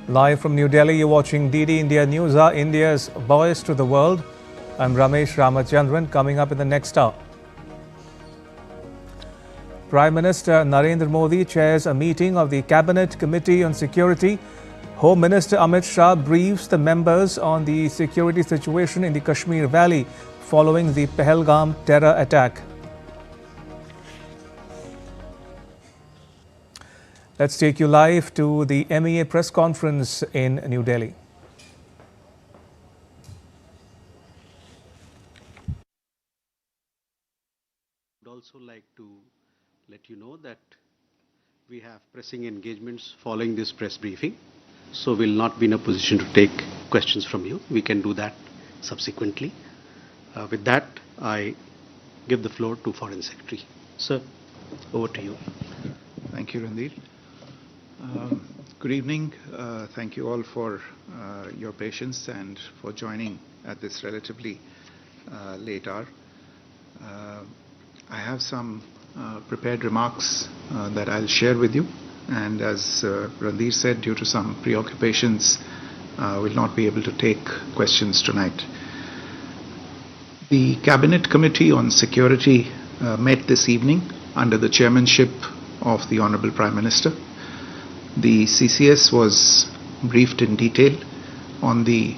Live from New Delhi, you're watching DD India Newshour, India's voice to the world. I'm Ramesh Ramachandran. Coming up in the next hour, Prime Minister Narendra Modi chairs a meeting of the Cabinet Committee on Security. Home Minister Amit Shah briefs the members on the security situation in the Kashmir Valley following the Pahalgam terror attack. Let's take you live to the MEA press conference in New Delhi. I would also like to let you know that we have pressing engagements following this press briefing, so we'll not be in a position to take questions from you. We can do that subsequently. With that, I give the floor to Foreign Secretary. Sir, over to you. Thank you, Randir. Good evening. Thank you all for your patience and for joining at this relatively late hour. I have some prepared remarks that I'll share with you, and as Randir said, due to some preoccupations, we'll not be able to take questions tonight. The Cabinet Committee on Security met this evening under the chairmanship of the Honorable Prime Minister. The CCS was briefed in detail on the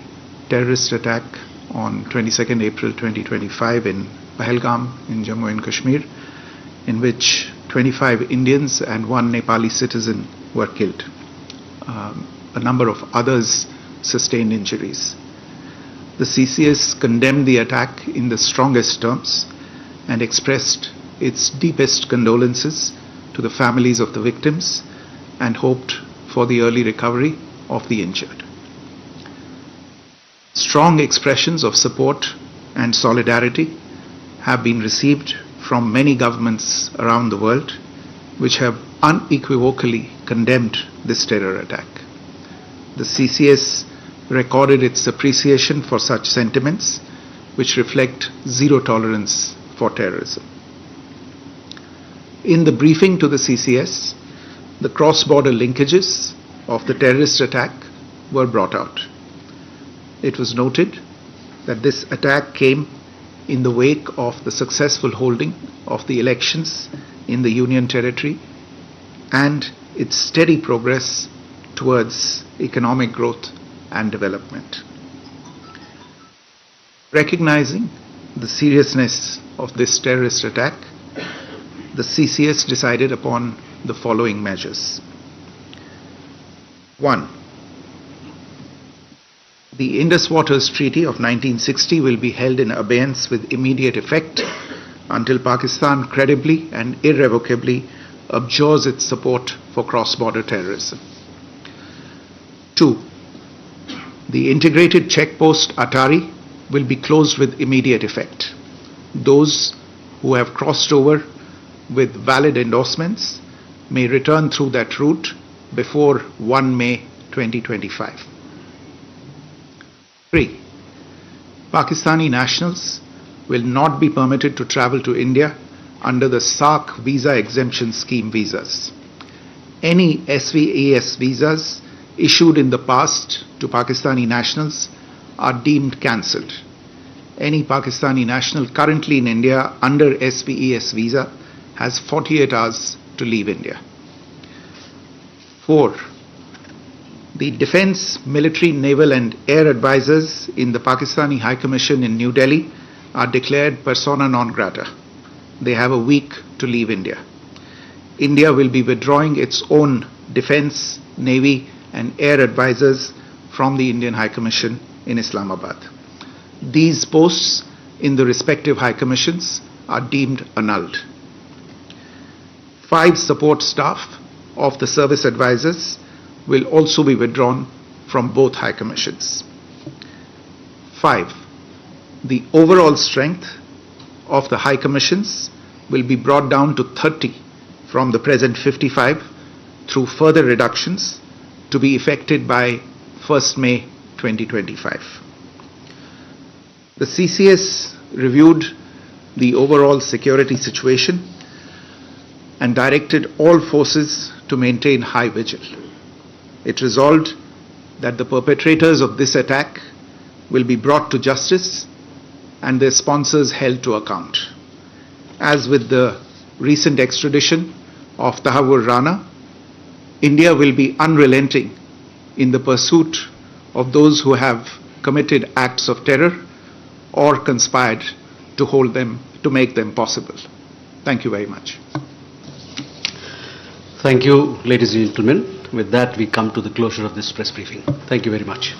terrorist attack on 22nd April 2025 in Pahalgam in Jammu and Kashmir, in which 25 Indians and one Nepali citizen were killed. A number of others sustained injuries. The CCS condemned the attack in the strongest terms and expressed its deepest condolences to the families of the victims and hoped for the early recovery of the injured. Strong expressions of support and solidarity have been received from many governments around the world, which have unequivocally condemned this terror attack. The CCS recorded its appreciation for such sentiments, which reflect zero tolerance for terrorism. In the briefing to the CCS, the cross-border linkages of the terrorist attack were brought out. It was noted that this attack came in the wake of the successful holding of the elections in the Union Territory and its steady progress towards economic growth and development. Recognizing the seriousness of this terrorist attack, the CCS decided upon the following measures. 1. The Indus Water Treaty of 1960 will be held in abeyance with immediate effect until Pakistan credibly and irrevocably abjures its support for cross-border terrorism. 2. The integrated checkpost Atari will be closed with immediate effect. Those who have crossed over with valid endorsements may return through that route before 1 May 2025. 3. Pakistani nationals will not be permitted to travel to India under the SAARC visa exemption scheme visas. Any SVES visas issued in the past to Pakistani nationals are deemed cancelled. Any Pakistani national currently in India under SVES visa has 48 hours to leave India. 4. The Defence, Military, Naval and Air advisors in the Pakistani High Commission in New Delhi are declared persona non grata. They have a week to leave India. India will be withdrawing its own Defence, Navy and Air advisors from the Indian High Commission in Islamabad. These posts in the respective High Commissions are deemed annulled. 5 support staff of the service advisors will also be withdrawn from both High Commissions. 5. The overall strength of the High Commissions will be brought down to 30 from the present 55 through further reductions to be effected by 1st May 2025. The CCS reviewed the overall security situation and directed all forces to maintain high vigil. It resolved that the perpetrators of this attack will be brought to justice and their sponsors held to account. As with the recent extradition of Tahawur Rana, India will be unrelenting in the pursuit of those who have committed acts of terror or conspired to make them possible. Thank you very much. Thank you, ladies and gentlemen. With that, we come to the closure of this press briefing. Thank you very much.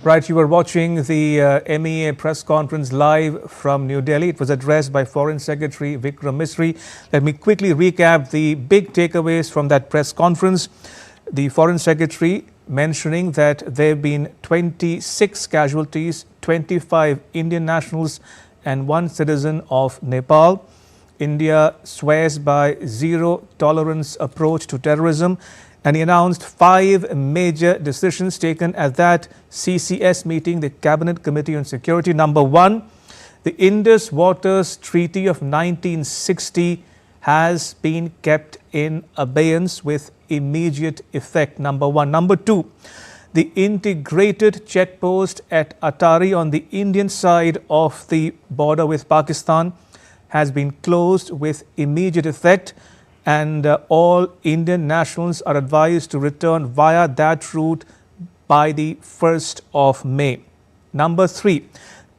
Right, you were watching the MEA press conference live from New Delhi. It was addressed by Foreign Secretary Vikram Misri. Let me quickly recap the big takeaways from that press conference. The Foreign Secretary mentioning that there have been 26 casualties, 25 Indian nationals and 1 citizen of Nepal. India swears by zero tolerance approach to terrorism, and he announced 5 major decisions taken at that CCS meeting, the Cabinet Committee on Security. Number 1, the Indus Water Treaty of 1960 has been kept in abeyance with immediate effect. Number 1. Number 2, the integrated checkpost at Atari on the Indian side of the border with Pakistan has been closed with immediate effect, and all Indian nationals are advised to return via that route by the 1st of May. Number 3,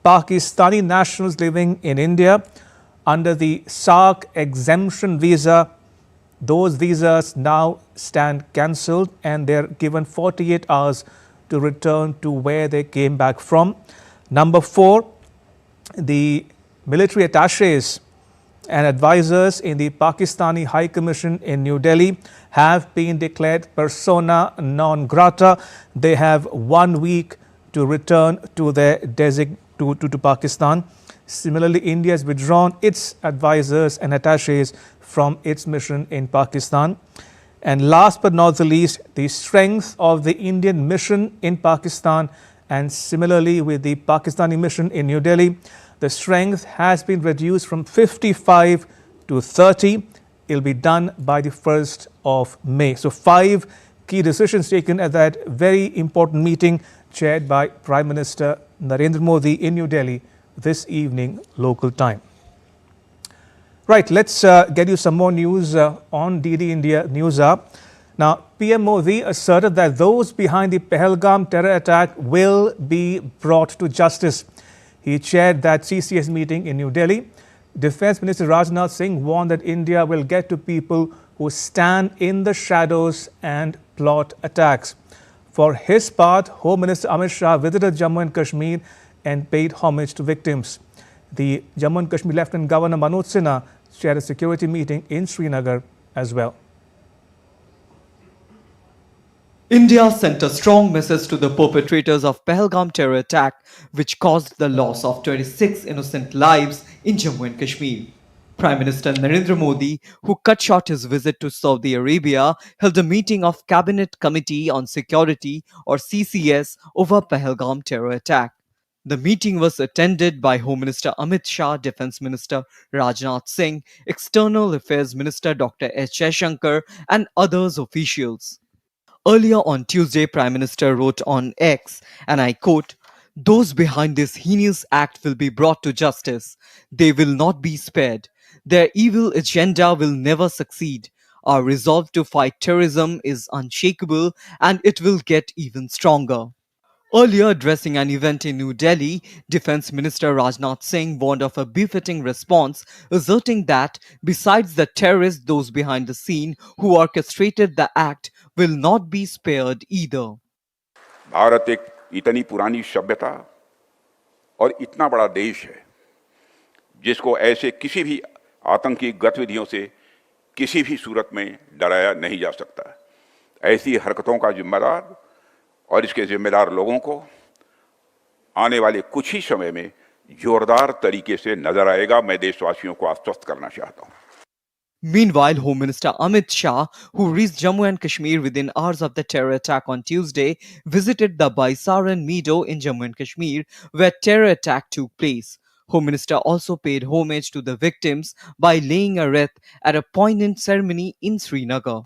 Pakistani nationals living in India under the SARC exemption visa, those visas now stand cancelled and they're given 48 hours to return to where they came back from. Number 4, the military attaches and advisors in the Pakistani High Commission in New Delhi have been declared persona non grata. They have 1 week to return to their to Pakistan. Similarly, India has withdrawn its advisors and attaches from its mission in Pakistan. And last but not the least, the strength of the Indian mission in Pakistan and similarly with the Pakistani mission in New Delhi, the strength has been reduced from 55 to 30. It will be done by the 1st of May. So 5 key decisions taken at that very important meeting chaired by Prime Minister Narendra Modi in New Delhi this evening local time. Right, let's get you some more news on DD India Newshour. Now, PM Modi asserted that those behind the Pahalgam terror attack will be brought to justice. He chaired that CCS meeting in New Delhi. Defence Minister Rajnath Singh warned that India will get to people who stand in the shadows and plot attacks. For his part, Home Minister Amit Shah visited Jammu and Kashmir and paid homage to victims. The Jammu and Kashmir Lieutenant Governor Manoj Sinha chaired a security meeting in Srinagar as well. India sent a strong message to the perpetrators of Pahalgam terror attack, which caused the loss of 26 innocent lives in Jammu and Kashmir. Prime Minister Narendra Modi, who cut short his visit to Saudi Arabia, held a meeting of Cabinet Committee on Security or CCS over Pahalgam terror attack. The meeting was attended by Home Minister Amit Shah, Defence Minister Rajnath Singh, External Affairs Minister Dr. S. Jaishankar and others officials. Earlier on Tuesday, Prime Minister wrote on X, and I quote, "Those behind this heinous act will be brought to justice. They will not be spared. Their evil agenda will never succeed. Our resolve to fight terrorism is unshakable and it will get even stronger." Earlier, addressing an event in New Delhi, Defence Minister Rajnath Singh warned of a befitting response, asserting that, besides the terrorists, those behind the scene who orchestrated the act will not be spared either. Bharat एक इतनी पुरानी सभ्यता और इतना बड़ा देश है जिसको ऐसे किसी भी आतंकी गतिविधियों से किसी भी सूरत में डराया नहीं जा सकता। ऐसी हरकतों का जिम्मेदार और इसके जिम्मेदार लोगों को आने वाले कुछ ही समय में जोरदार तरीके से नजर आएगा। मैं देशवासियों को आश्वस्त करना चाहता हूं। Meanwhile, Home Minister Amit Shah, who reached Jammu and Kashmir within hours of the terror attack on Tuesday, visited the Baisaran Meadow in Jammu and Kashmir, where terror attack took place. Home Minister also paid homage to the victims by laying a wreath at a poignant ceremony in Srinagar.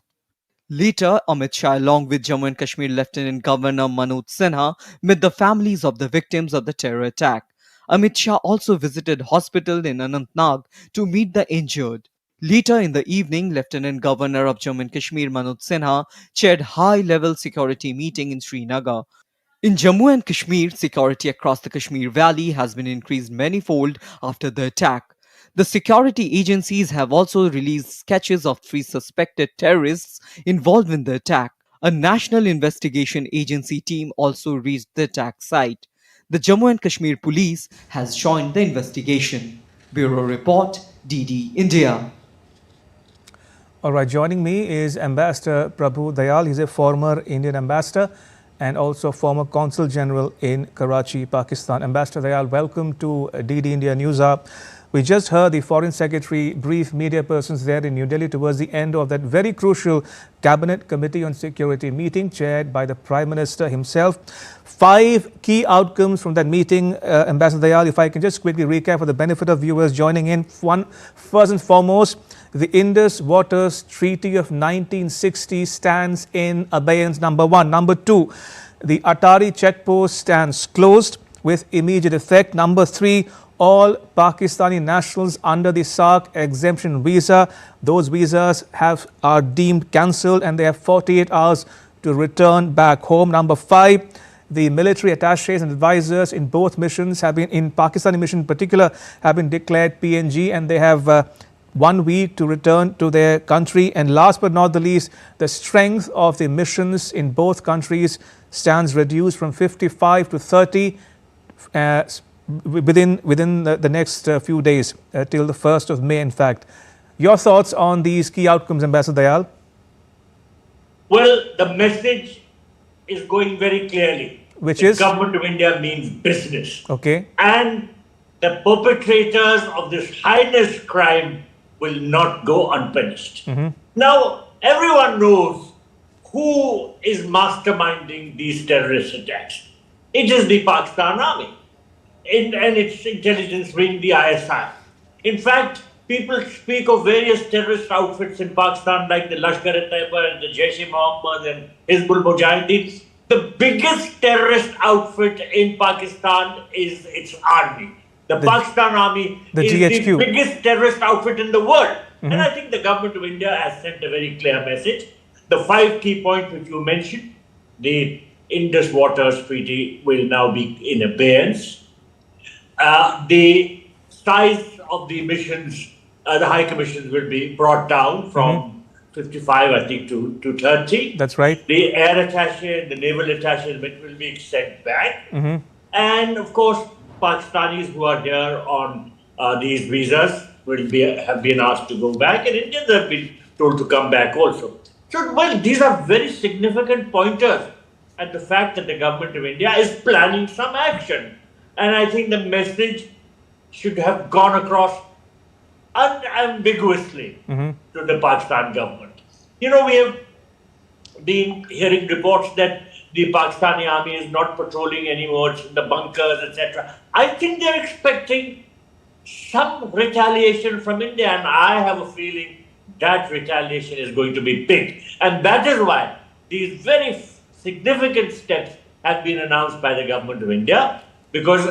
Later, Amit Shah, along with Jammu and Kashmir Lieutenant Governor Manoj Sinha, met the families of the victims of the terror attack. Amit Shah also visited hospital in Anantnag to meet the injured. Later in the evening, Lieutenant Governor of Jammu and Kashmir Manoj Sinha chaired high-level security meeting in Srinagar. In Jammu and Kashmir, security across the Kashmir Valley has been increased manifold after the attack. The security agencies have also released sketches of 3 suspected terrorists involved in the attack. A national investigation agency team also reached the attack site. The Jammu and Kashmir police has joined the investigation. Bureau Report, DD India. All right, joining me is Ambassador Prabhu Dayal. He's a former Indian ambassador and also former Consul General in Karachi, Pakistan. Ambassador Dayal, welcome to DD India Newshour. We just heard the Foreign Secretary brief media persons there in New Delhi towards the end of that very crucial Cabinet Committee on Security meeting chaired by the Prime Minister himself. 5 key outcomes from that meeting, Ambassador Dayal, if I can just quickly recap for the benefit of viewers joining in. First and foremost, the Indus Water Treaty of 1960 stands in abeyance, number 1. Number 2, the Atari checkpost stands closed with immediate effect. Number 3, all Pakistani nationals under the SARC exemption visa, those visas are deemed cancelled and they have 48 hours to return back home. Number 5, the military attaches and advisors in both missions have been, in Pakistani mission in particular, have been declared PNG and they have 1 week to return to their country. And last but not the least, the strength of the missions in both countries stands reduced from 55 to 30 within the next few days, till the 1st of May, in fact. Your thoughts on these key outcomes, Ambassador Dayal? Well, the message is going very clearly. Which the is? Government of India means business. Okay. And the perpetrators of this heinous crime will not go unpunished. Now, everyone knows who is masterminding these terrorist attacks. It is the Pakistan Army and its intelligence wing, the ISI. In fact, people speak of various terrorist outfits in Pakistan like the Lashkar-e-Taiba and the Jaish-e-Mohammed and Hizbul Mujahideen. The biggest terrorist outfit in Pakistan is its army. The Pakistan Army is GHQ. the biggest terrorist outfit in the world. And I think the Government of India has sent a very clear message. The 5 key points which you mentioned, the Indus Water Treaty will now be in abeyance. The size of the missions, the high commissions will be brought down from 55, I think, to 30. That's right. The air attaché and the naval attaché will be sent back. And of course, Pakistanis who are here on these visas have been asked to go back, and Indians have been told to come back also. So, well, these are very significant pointers at the fact that the Government of India is planning some action. And I think the message should have gone across unambiguously to the Pakistan government. You know, we have been hearing reports that the Pakistani army is not patrolling anymore, it's in the bunkers, etc. I think they're expecting some retaliation from India, and I have a feeling that retaliation is going to be big. And that is why these very significant steps have been announced by the Government of India, because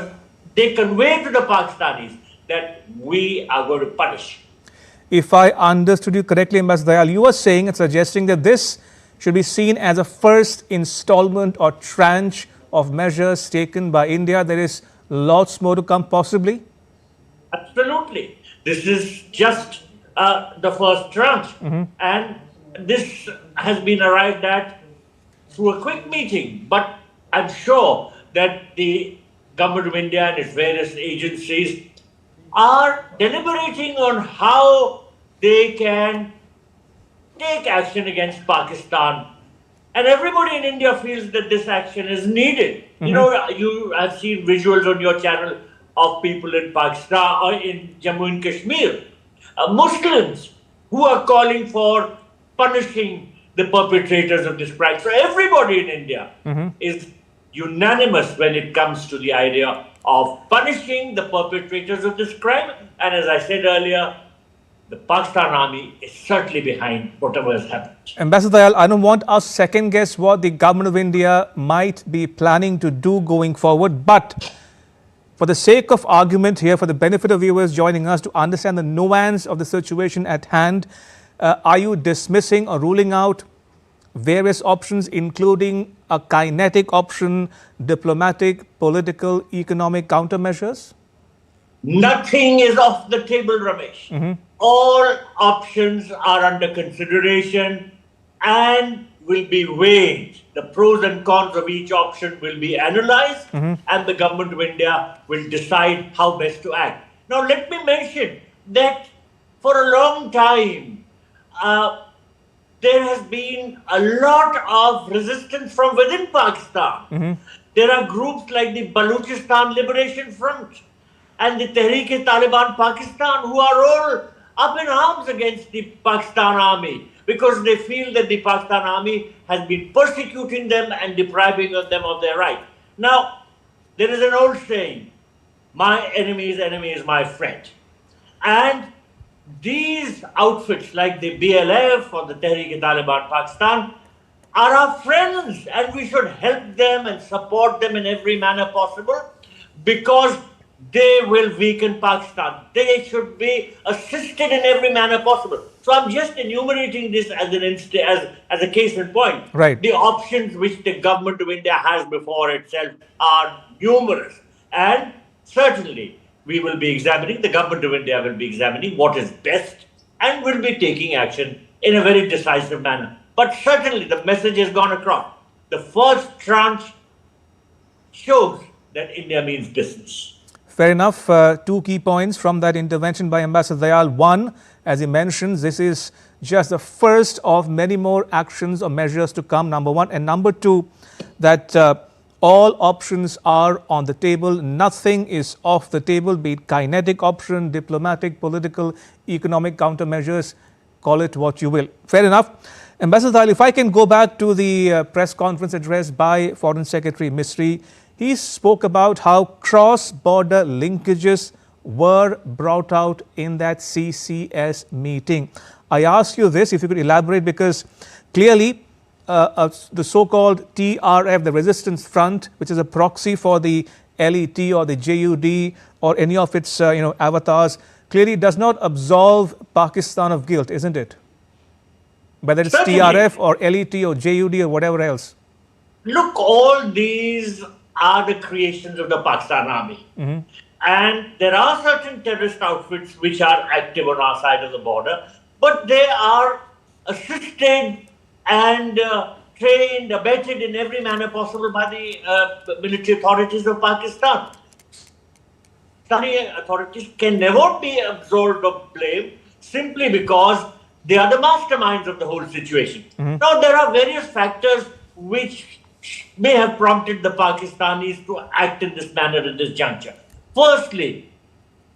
they convey to the Pakistanis that we are going to punish. If I understood you correctly, Ambassador Dayal, you were saying and suggesting that this should be seen as a first installment or tranche of measures taken by India. There is lots more to come, possibly? Absolutely. This is just the first tranche. And this has been arrived at through a quick meeting. But I'm sure that the Government of India and its various agencies are deliberating on how they can take action against Pakistan. And everybody in India feels that this action is needed. You know, you have seen visuals on your channel of people in Pakistan or in Jammu and Kashmir, Muslims who are calling for punishing the perpetrators of this crime. So everybody in India is unanimous when it comes to the idea of punishing the perpetrators of this crime. And as I said earlier, the Pakistan army is certainly behind whatever has happened. Ambassador Dayal, I don't want us second guess what the government of India might be planning to do going forward, but for the sake of argument here, for the benefit of viewers joining us to understand the nuance of the situation at hand, are you dismissing or ruling out various options, including a kinetic option, diplomatic, political, economic countermeasures? Nothing is off the table, Ramesh. All options are under consideration and will be weighed. The pros and cons of each option will be analyzed, and the government of India will decide how best to act. Now, let me mention that for a long time, there has been a lot of resistance from within Pakistan. There are groups like the Balochistan Liberation Front and the Tehreek-e-Taliban Pakistan who are all up in arms against the Pakistan army because they feel that the Pakistan army has been persecuting them and depriving them of their right. Now, there is an old saying, my enemy's enemy is my friend. And these outfits like the BLF or the Tehreek-e-Taliban Pakistan are our friends, and we should help them and support them in every manner possible because they will weaken Pakistan. They should be assisted in every manner possible. So I'm just enumerating this as a case in point. Right. The options which the government of India has before itself are numerous. And certainly we will be examining, the government of India will be examining what is best and will be taking action in a very decisive manner. But certainly the message has gone across. The first tranche shows that India means business. Fair enough. Two key points from that intervention by Ambassador Dayal. One, as he mentions, this is just the first of many more actions or measures to come, number one. And number two, that all options are on the table. Nothing is off the table, be it kinetic option, diplomatic, political, economic countermeasures, call it what you will. Fair enough. Ambassador Dayal, if I can go back to the press conference address by Foreign Secretary Misri, he spoke about how cross-border linkages were brought out in that CCS meeting. I ask you this, if you could elaborate, because clearly the so-called TRF, the Resistance Front, which is a proxy for the LET or the JUD or any of its avatars, clearly does not absolve Pakistan of guilt, isn't it? Whether it's Certainly. TRF or LET or JUD or whatever else. Look, all these are the creations of the Pakistan army. And there are certain terrorist outfits which are active on our side of the border, but they are assisted and trained, abetted in every manner possible by the military authorities of Pakistan. Pakistani authorities can never be absolved of blame simply because they are the masterminds of the whole situation. Now, there are various factors which may have prompted the Pakistanis to act in this manner at this juncture. Firstly,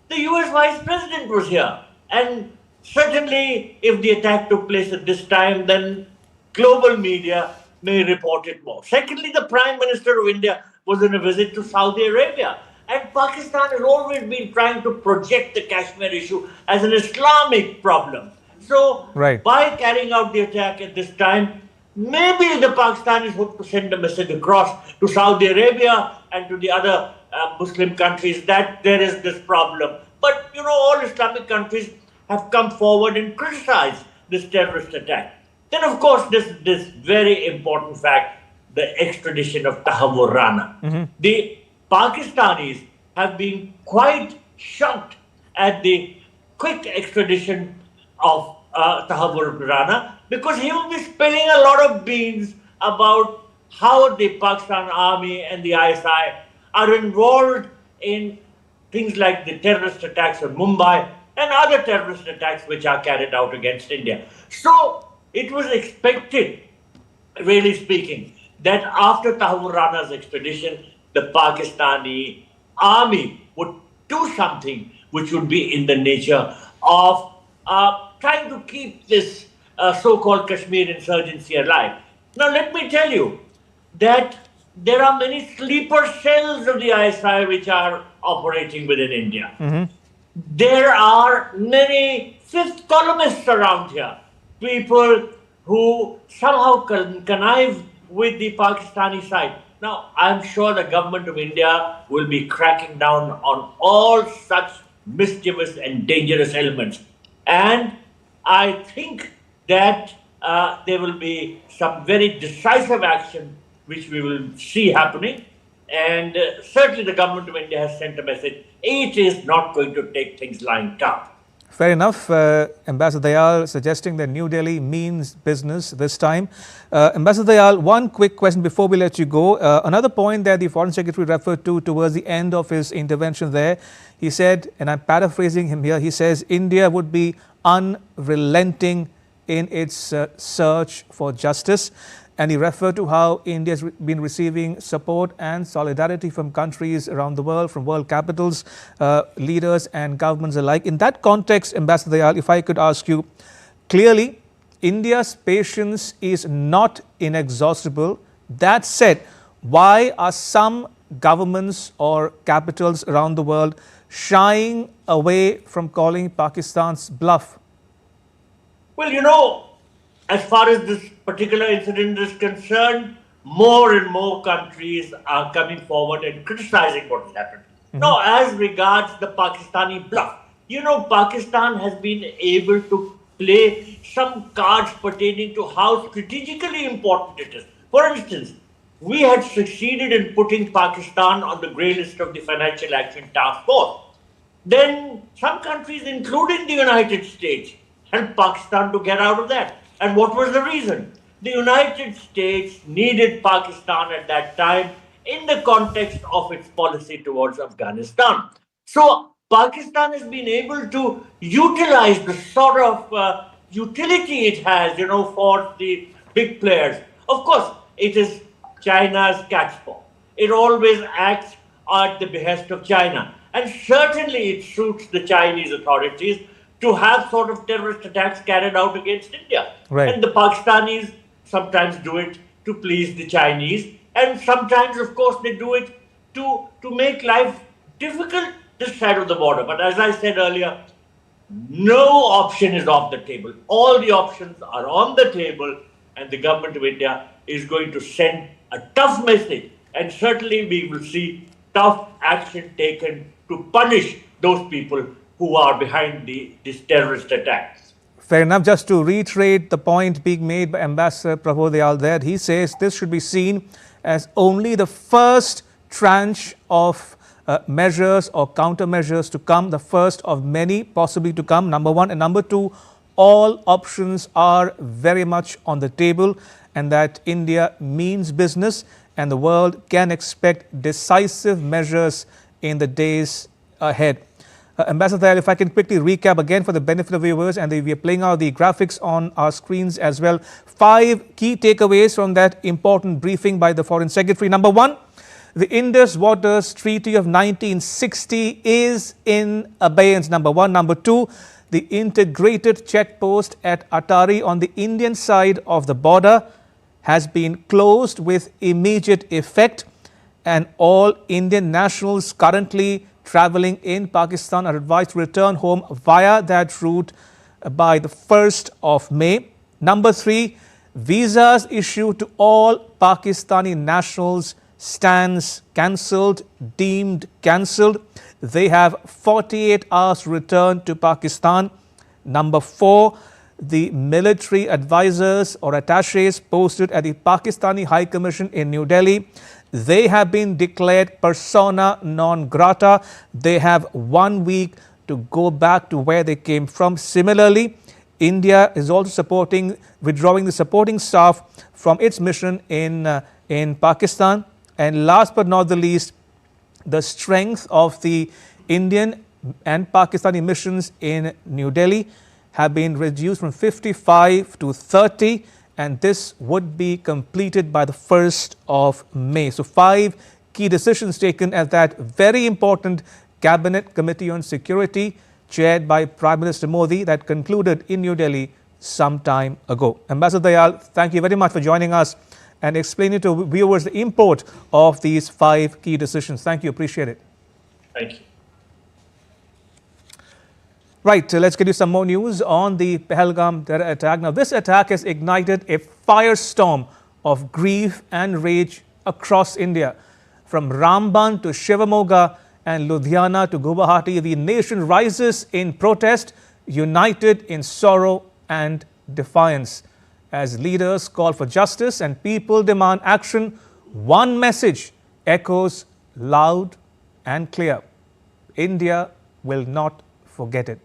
the US Vice President was here, and certainly if the attack took place at this time, then global media may report it more. Secondly, the Prime Minister of India was on a visit to Saudi Arabia, and Pakistan has always been trying to project the Kashmir issue as an Islamic problem. So, by carrying out the attack at this time, maybe the Pakistanis hope to send a message across to Saudi Arabia and to the other Muslim countries that there is this problem. But, all Islamic countries have come forward and criticized this terrorist attack. Then, of course, this very important fact, the extradition of Tahawwur Rana. The Pakistanis have been quite shocked at the quick extradition of Tahawwur Rana, because he will be spilling a lot of beans about how the Pakistan army and the ISI are involved in things like the terrorist attacks in Mumbai and other terrorist attacks which are carried out against India. So it was expected, really speaking, that after Tahawwur Rana's expedition, the Pakistani army would do something which would be in the nature of trying to keep this so-called Kashmir insurgency alive. Now, let me tell you that there are many sleeper cells of the ISI which are operating within India. There are many fifth columnists around here, people who somehow connive with the Pakistani side. Now, I'm sure the government of India will be cracking down on all such mischievous and dangerous elements. And I think that there will be some very decisive action which we will see happening. And certainly the government of India has sent a message. It is not going to take things lying down. Fair enough. Ambassador Dayal suggesting that New Delhi means business this time. Ambassador Dayal, one quick question before we let you go. Another point that the Foreign Secretary referred to towards the end of his intervention there, he said, and I'm paraphrasing him here, he says India would be unrelenting in its search for justice. And he referred to how India has been receiving support and solidarity from countries around the world, from world capitals, leaders and governments alike. In that context, Ambassador Dayal, if I could ask you, clearly, India's patience is not inexhaustible. That said, why are some governments or capitals around the world shying away from calling Pakistan's bluff? Well, you know, as far as this particular incident is concerned, more and more countries are coming forward and criticizing what has happened. Now, as regards the Pakistani bluff, you know, Pakistan has been able to play some cards pertaining to how strategically important it is. For instance, we had succeeded in putting Pakistan on the grey list of the Financial Action Task Force. Then some countries, including the United States, helped Pakistan to get out of that. And what was the reason? The United States needed Pakistan at that time in the context of its policy towards Afghanistan. So Pakistan has been able to utilize the sort of utility it has, you know, for the big players. Of course, it is China's catchpole. It always acts at the behest of China. And certainly it suits the Chinese authorities to have sort of terrorist attacks carried out against India. Right. And the Pakistanis sometimes do it to please the Chinese, and sometimes, of course, they do it to make life difficult this side of the border. But as I said earlier, no option is off the table. All the options are on the table, and the government of India is going to send a tough message, and certainly we will see tough action taken to punish those people who are behind these terrorist attacks. Fair enough. Just to reiterate the point being made by Ambassador Prabhu Dayal there, he says this should be seen as only the first tranche of measures or countermeasures to come, the first of many possibly to come, number one. And number two, all options are very much on the table, and that India means business and the world can expect decisive measures in the days ahead. Ambassador Dayal, if I can quickly recap again for the benefit of viewers, and we are playing out the graphics on our screens as well. 5 key takeaways from that important briefing by the Foreign Secretary. Number one, the Indus Water Treaty of 1960 is in abeyance, number one. Number two, the integrated check post at Atari on the Indian side of the border has been closed with immediate effect, and all Indian nationals currently travelling in Pakistan are advised to return home via that route by the 1st of May. Number three, visas issued to all Pakistani nationals stands cancelled, deemed cancelled. They have 48 hours to return to Pakistan. Number four, the military advisors or attachés posted at the Pakistani High Commission in New Delhi, they have been declared persona non grata. They have 1 week to go back to where they came from. Similarly, India is also withdrawing the supporting staff from its mission in Pakistan. And last but not the least, the strength of the Indian and Pakistani missions in New Delhi have been reduced from 55 to 30. And this would be completed by the 1st of May. So 5 key decisions taken at that very important Cabinet Committee on Security chaired by Prime Minister Modi that concluded in New Delhi some time ago. Ambassador Dayal, thank you very much for joining us and explaining to viewers the import of these 5 key decisions. Thank you. Appreciate it. Thank you. Right, let's get you some more news on the Pahalgam terror attack. Now, this attack has ignited a firestorm of grief and rage across India. From Ramban to Shivamoga and Ludhiana to Guwahati, the nation rises in protest, united in sorrow and defiance. As leaders call for justice and people demand action, one message echoes loud and clear: India will not forget it.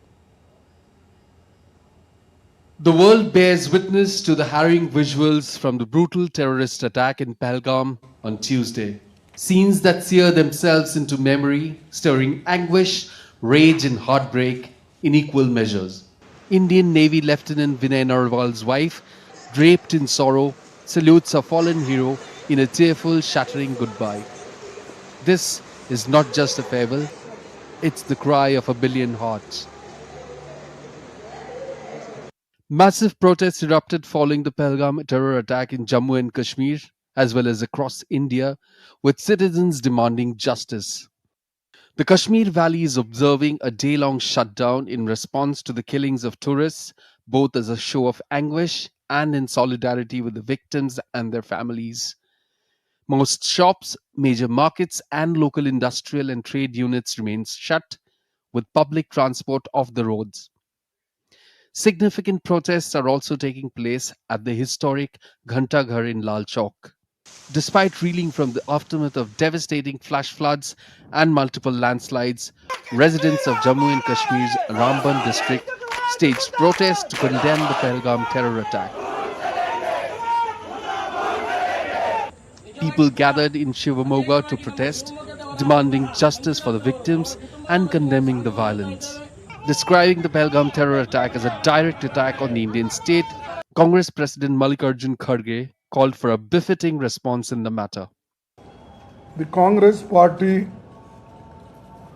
The world bears witness to the harrowing visuals from the brutal terrorist attack in Pahalgam on Tuesday. Scenes that sear themselves into memory, stirring anguish, rage and heartbreak in equal measures. Indian Navy Lieutenant Vinay Narwal's wife, draped in sorrow, salutes her fallen hero in a tearful, shattering goodbye. This is not just a farewell, it's the cry of a billion hearts. Massive protests erupted following the Pahalgam terror attack in Jammu and Kashmir, as well as across India, with citizens demanding justice. The Kashmir Valley is observing a day-long shutdown in response to the killings of tourists, both as a show of anguish and in solidarity with the victims and their families. Most shops, major markets, and local industrial and trade units remain shut, with public transport off the roads. Significant protests are also taking place at the historic Ghanta Ghar in Lal Chowk. Despite reeling from the aftermath of devastating flash floods and multiple landslides, residents of Jammu and Kashmir's Ramban district staged protests to condemn the Pahalgam terror attack. People gathered in Shivamoga to protest, demanding justice for the victims and condemning the violence. Describing the Pahalgam terror attack as a direct attack on the Indian state, Congress President Mallikarjun Kharge called for a befitting response in the matter. The Congress party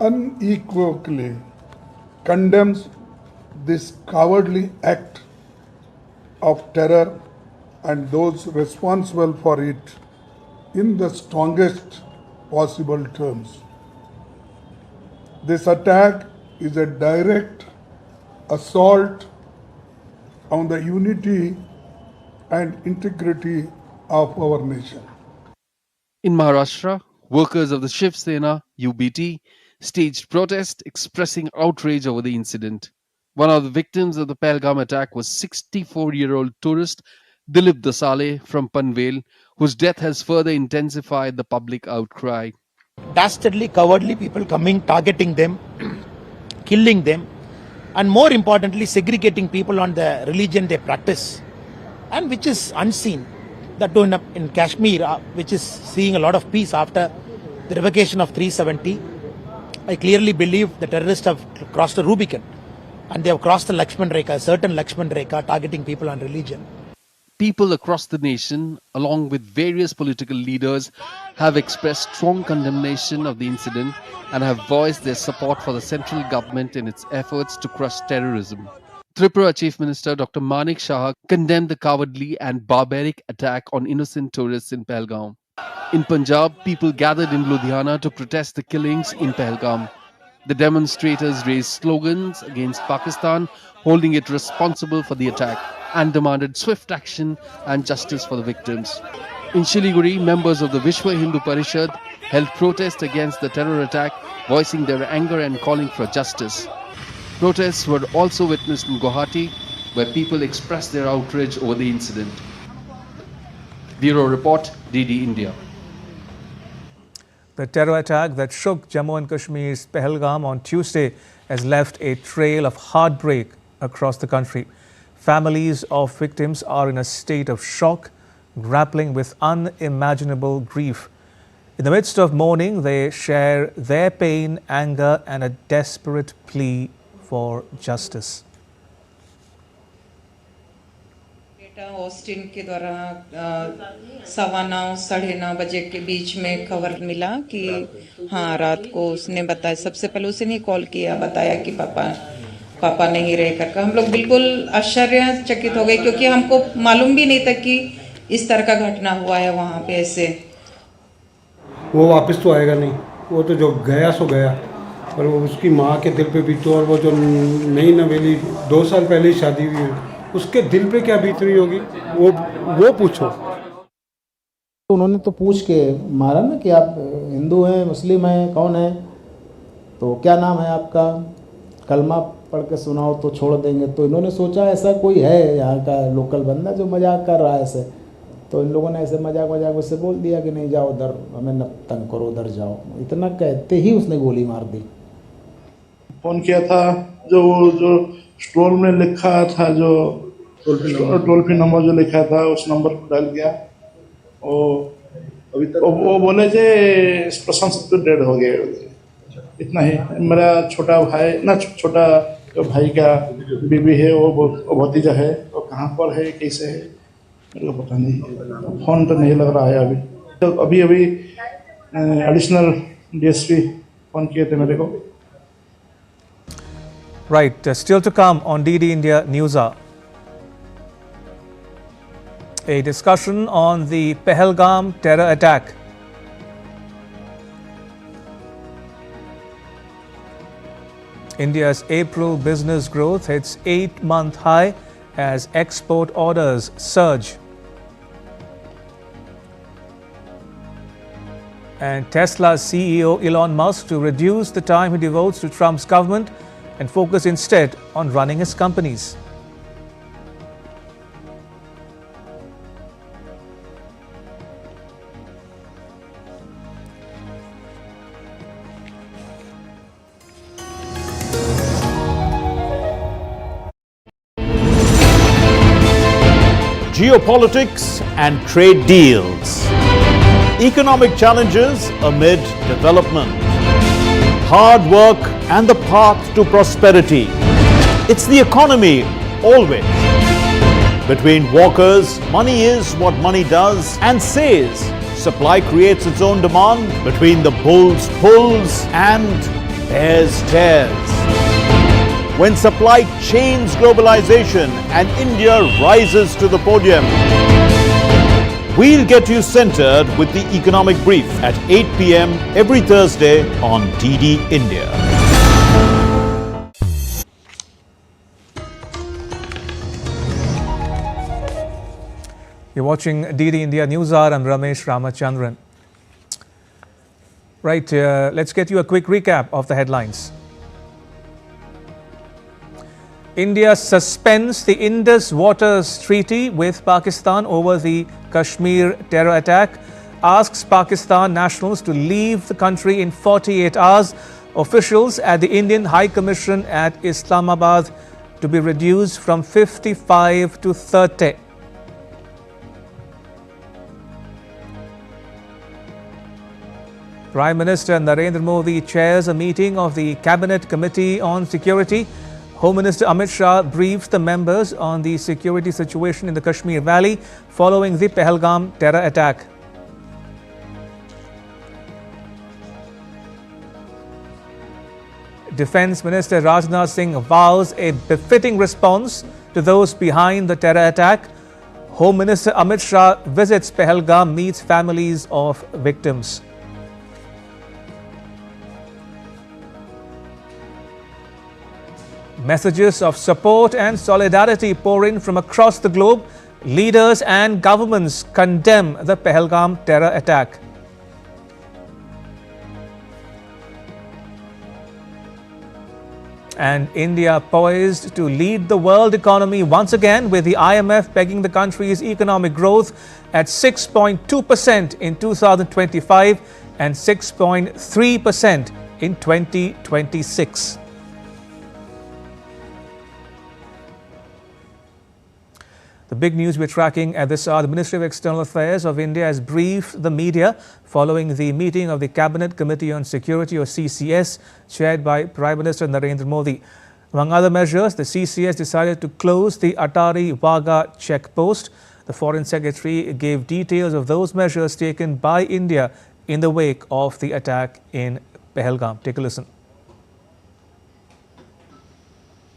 unequivocally condemns this cowardly act of terror and those responsible for it in the strongest possible terms. This attack is a direct assault on the unity and integrity of our nation. In Maharashtra, workers of the Shiv Sena UBT staged protest expressing outrage over the incident. One of the victims of the Pahalgam attack was 64-year-old tourist Dilip Dasale from Panvel, whose death has further intensified the public outcry. Dastardly, cowardly people coming, targeting them, killing them, and more importantly, segregating people on the religion they practice, and which is unseen. That too in Kashmir, which is seeing a lot of peace after the revocation of 370. I clearly believe the terrorists have crossed the Rubicon, and they have crossed the Lakshman Rekha, a certain Lakshman Rekha, targeting people on religion. People across the nation, along with various political leaders, have expressed strong condemnation of the incident and have voiced their support for the central government in its efforts to crush terrorism. Tripura Chief Minister Dr. Manik Shah condemned the cowardly and barbaric attack on innocent tourists in Pahalgam. In Punjab, people gathered in Ludhiana to protest the killings in Pahalgam. The demonstrators raised slogans against Pakistan, holding it responsible for the attack, and demanded swift action and justice for the victims. In Shiliguri, members of the Vishwa Hindu Parishad held protest against the terror attack, voicing their anger and calling for justice. Protests were also witnessed in Guwahati, where people expressed their outrage over the incident. Bureau Report, DD India. The terror attack that shook Jammu and Kashmir's Pahalgam on Tuesday has left a trail of heartbreak across the country. Families of victims are in a state of shock, grappling with unimaginable grief. In the midst of mourning, they share their pain, anger, and a desperate plea for justice. Austin के द्वारा 9:15 9:30 बजे के बीच में खबर मिला कि हाँ रात को उसने बताया, सबसे पहले उसने कॉल किया, बताया कि पापा नहीं रहे करके हम लोग बिल्कुल आश्चर्यचकित हो गए, क्योंकि हमको मालूम भी नहीं था कि इस तरह का घटना हुआ है वहाँ पे। ऐसे वो वापस तो आएगा नहीं, वो तो जो गया सो गया, और वो उसकी माँ के दिल पे बीतो, और वो जो नई नवेली 2 साल पहले ही शादी हुई उसके दिल पे क्या बीत रही होगी, वो पूछो। तो उन्होंने तो पूछ के मारा ना कि आप हिंदू हैं, मुस्लिम हैं, कौन है, तो क्या नाम है आपका, कलमा पढ़ के सुनाओ तो छोड़ देंगे। तो इन्होंने सोचा ऐसा कोई है यहाँ का लोकल बंदा जो मजाक कर रहा है ऐसे, तो इन लोगों ने ऐसे मजाक उससे बोल दिया कि नहीं जाओ उधर, हमें न तंग करो, उधर जाओ। इतना कहते ही उसने गोली मार दी। फोन किया था, जो स्टोर में लिखा था, जो टोल फ्री नंबर जो लिखा था उस नंबर पर डाल दिया। अभी तक वो बोले जे प्रशंसक तो डेड हो गए। इतना ही। मेरा छोटा भाई ना, छोटा भाई का बीबी है, वो भतीजा है, वो कहाँ पर है, कैसे है, मेरे को पता नहीं। फोन तो नहीं लग रहा है अभी। तो अभी एडिशनल डीएसपी फोन किए थे मेरे को। Right, still to come on DD India Newshour. A discussion on the Pahalgam terror attack. India's April business growth hits 8-month high as export orders surge. And Tesla's CEO Elon Musk to reduce the time he devotes to Trump's government and focus instead on running his companies. Geopolitics and trade deals. Economic challenges amid development. Hard work and the path to prosperity. It's the economy always. Between walkers, money is what money does and says. Supply creates its own demand. Between the bulls pulls and bears tears. When supply chains globalization and India rises to the podium. We'll get you centered with the economic brief at 8 p.m. every Thursday on DD India. You're watching DD India Newshour. I'm Ramesh Ramachandran. Right, let's get you a quick recap of the headlines. India suspends the Indus Water Treaty with Pakistan over the Kashmir terror attack, asks Pakistan nationals to leave the country in 48 hours. Officials at the Indian High Commission at Islamabad to be reduced from 55 to 30. Prime Minister Narendra Modi chairs a meeting of the Cabinet Committee on Security. Home Minister Amit Shah briefs the members on the security situation in the Kashmir Valley following the Pahalgam terror attack. Defence Minister Rajnath Singh vows a befitting response to those behind the terror attack. Home Minister Amit Shah visits Pahalgam, meets families of victims. Messages of support and solidarity pour in from across the globe. Leaders and governments condemn the Pahalgam terror attack. And India poised to lead the world economy once again, with the IMF pegging the country's economic growth at 6.2% in 2025 and 6.3% in 2026. The big news we're tracking at this hour: the Ministry of External Affairs of India has briefed the media following the meeting of the Cabinet Committee on Security, or CCS, chaired by Prime Minister Narendra Modi. Among other measures, the CCS decided to close the Atari Wagah checkpost. The Foreign Secretary gave details of those measures taken by India in the wake of the attack in Pahalgam. Take a listen.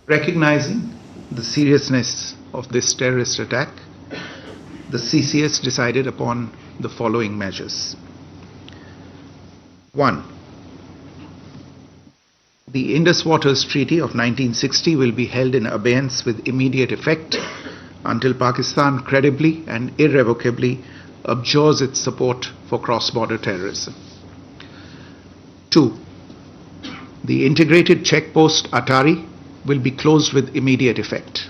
Recognizing the seriousness of this terrorist attack, the CCS decided upon the following measures. 1. The Indus Water Treaty of 1960 will be held in abeyance with immediate effect until Pakistan credibly and irrevocably abjures its support for cross-border terrorism. 2. The integrated checkpost Atari will be closed with immediate effect.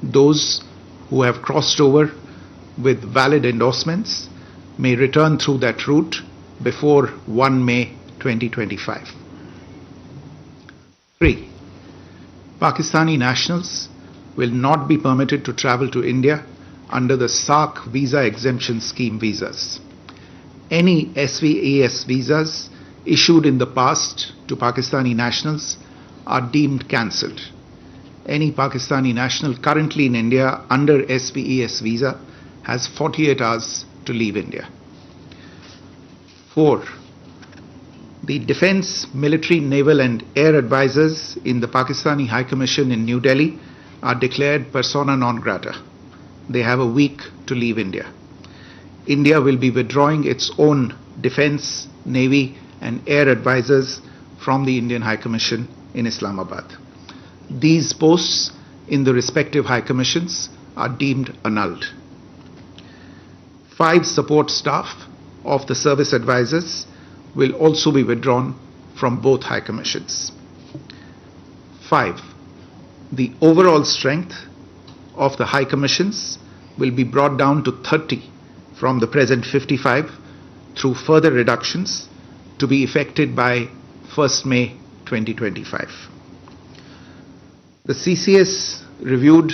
Those who have crossed over with valid endorsements may return through that route before 1 May 2025. 3. Pakistani nationals will not be permitted to travel to India under the SAARC visa exemption scheme visas. Any SVAS visas issued in the past to Pakistani nationals are deemed cancelled. Any Pakistani national currently in India under SVES visa has 48 hours to leave India. 4. The Defence, Military, Naval and Air advisors in the Pakistani High Commission in New Delhi are declared persona non grata. They have a week to leave India. India will be withdrawing its own Defence, Navy and Air advisors from the Indian High Commission in Islamabad. These posts in the respective High Commissions are deemed annulled. 5 support staff of the service advisors will also be withdrawn from both High Commissions. 5. The overall strength of the High Commissions will be brought down to 30 from the present 55 through further reductions to be effected by 1st May 2025. The CCS reviewed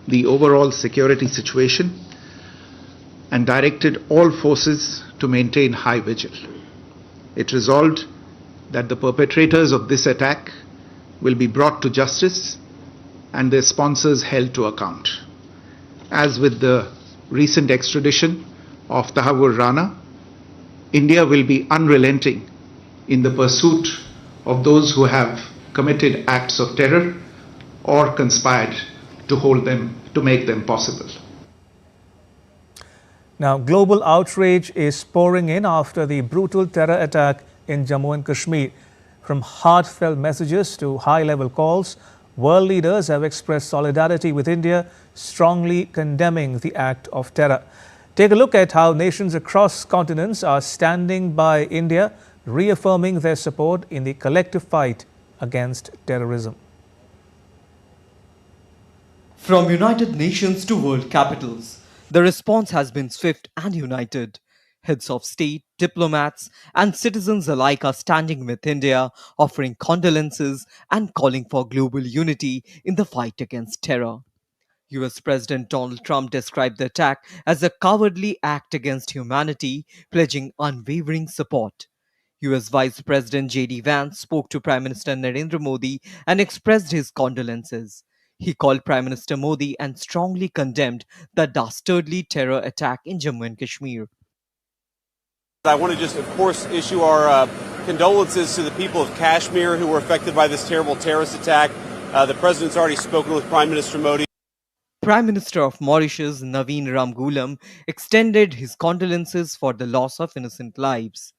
the overall security situation and directed all forces to maintain high vigil. It resolved that the perpetrators of this attack will be brought to justice and their sponsors held to account. As with the recent extradition of Tahawur Rana, India will be unrelenting in the pursuit of those who have committed acts of terror or conspired to make them possible. Now, global outrage is pouring in after the brutal terror attack in Jammu and Kashmir. From heartfelt messages to high-level calls, world leaders have expressed solidarity with India, strongly condemning the act of terror. Take a look at how nations across continents are standing by India, reaffirming their support in the collective fight against terrorism. From United Nations to world capitals, the response has been swift and united. Heads of state, diplomats, and citizens alike are standing with India, offering condolences and calling for global unity in the fight against terror. US President Donald Trump described the attack as a cowardly act against humanity, pledging unwavering support. US Vice President J.D. Vance spoke to Prime Minister Narendra Modi and expressed his condolences. He called Prime Minister Modi and strongly condemned the dastardly terror attack in Jammu and Kashmir. I want to just, of course, issue our condolences to the people of Kashmir who were affected by this terrible terrorist attack. The President's already spoken with Prime Minister Modi. Prime Minister of Mauritius, Naveen Ramgoolam, extended his condolences for the loss of innocent lives.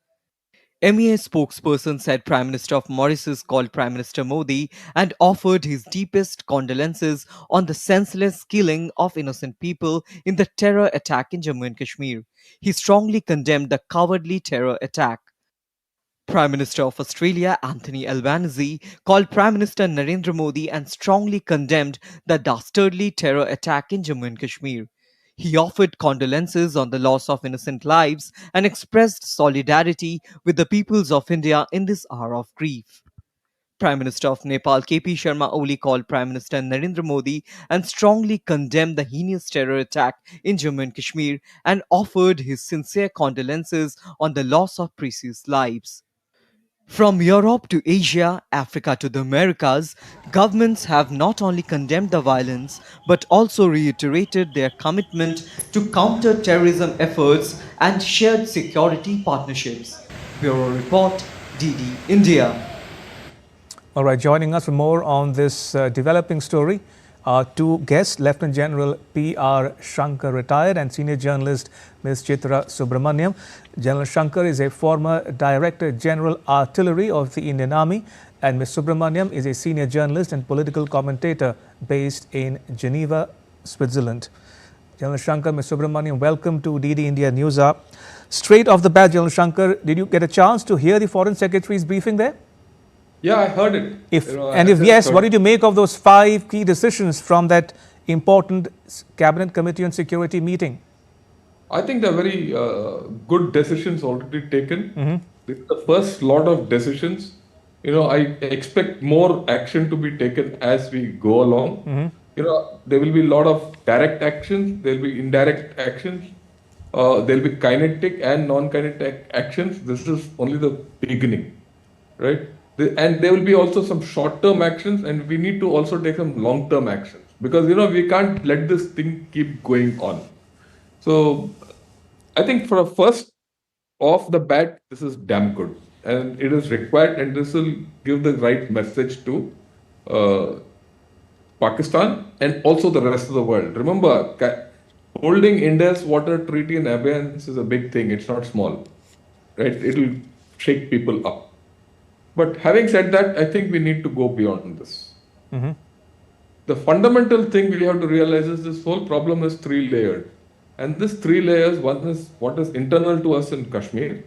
MEA spokesperson said Prime Minister of Mauritius called Prime Minister Modi and offered his deepest condolences on the senseless killing of innocent people in the terror attack in Jammu and Kashmir. He strongly condemned the cowardly terror attack. Prime Minister of Australia, Anthony Albanese, called Prime Minister Narendra Modi and strongly condemned the dastardly terror attack in Jammu and Kashmir. He offered condolences on the loss of innocent lives and expressed solidarity with the peoples of India in this hour of grief. Prime Minister of Nepal, KP Sharma Oli, called Prime Minister Narendra Modi and strongly condemned the heinous terror attack in Jammu and Kashmir and offered his sincere condolences on the loss of precious lives. From Europe to Asia, Africa to the Americas, governments have not only condemned the violence but also reiterated their commitment to counter terrorism efforts and shared security partnerships. Bureau Report, DD India. All right, joining us for more on this developing story are two guests, Lieutenant General P.R. Shankar, retired, and senior journalist Ms. Chitra Subramaniam. General Shankar is a former Director General Artillery of the Indian Army And Ms. Subramaniam is a senior journalist and political commentator based in Geneva, Switzerland. General Shankar, Ms. Subramaniam, welcome to DD India Newshour. Straight off the bat, General Shankar, did you get a chance to hear the Foreign Secretary's briefing there? Yeah, I heard it. If yes, what did you make of those 5 key decisions from that important Cabinet Committee on Security meeting? I think they're very good decisions already taken. This is the first lot of decisions. I expect more action to be taken as we go along. There will be a lot of direct actions, there will be indirect actions, there will be kinetic and non-kinetic actions. This is only the beginning, right? And there will be also some short-term actions, and we need to also take some long-term actions because, we can't let this thing keep going on. So I think for a first off the bat, this is damn good and it is required, and this will give the right message to Pakistan and also the rest of the world. Remember, holding Indus Water Treaty in abeyance is a big thing. It's not small, right? It will shake people up. But having said that, I think we need to go beyond this. The fundamental thing we have to realize is this whole problem is 3-layered. And this 3 layers, one is what is internal to us in Kashmir.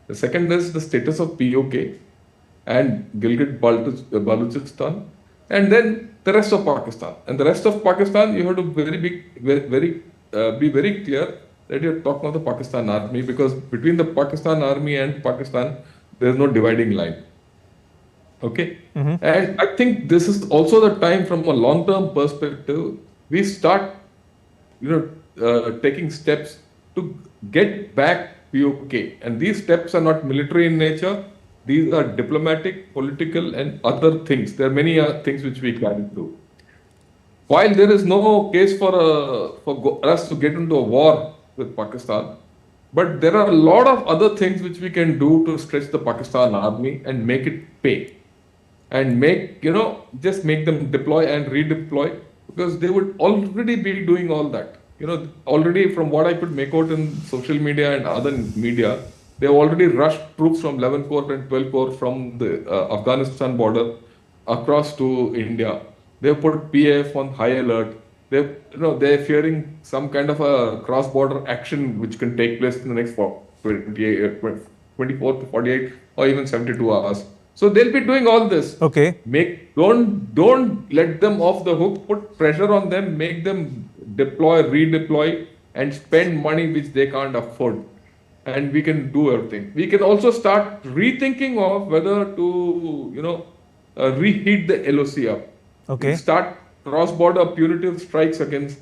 The second is the status of POK and Gilgit-Balochistan. And then the rest of Pakistan. And the rest of Pakistan, you have to be very clear that you're talking about the Pakistan army, because between the Pakistan army and Pakistan, there's no dividing line. Okay? And I think this is also the time from a long-term perspective, we start, taking steps to get back POK. And these steps are not military in nature. These are diplomatic, political, and other things. There are many things which we can do. While there is no case for us to get into a war with Pakistan, but there are a lot of other things which we can do to stretch the Pakistan army and make it pay. And just make them deploy and redeploy, because they would already be doing all that. Already from what I could make out in social media and other media, they have already rushed troops from 11 Corps and 12 Corps from the Afghanistan border across to India. They have put PAF on high alert. They're fearing some kind of a cross-border action which can take place in the next 24 to 48 or even 72 hours. So they'll be doing all this. Okay. Don't let them off the hook. Put pressure on them. Make them deploy, redeploy, and spend money which they can't afford. And we can do everything. We can also start rethinking of whether to, reheat the LOC up. Okay. Start cross-border punitive strikes against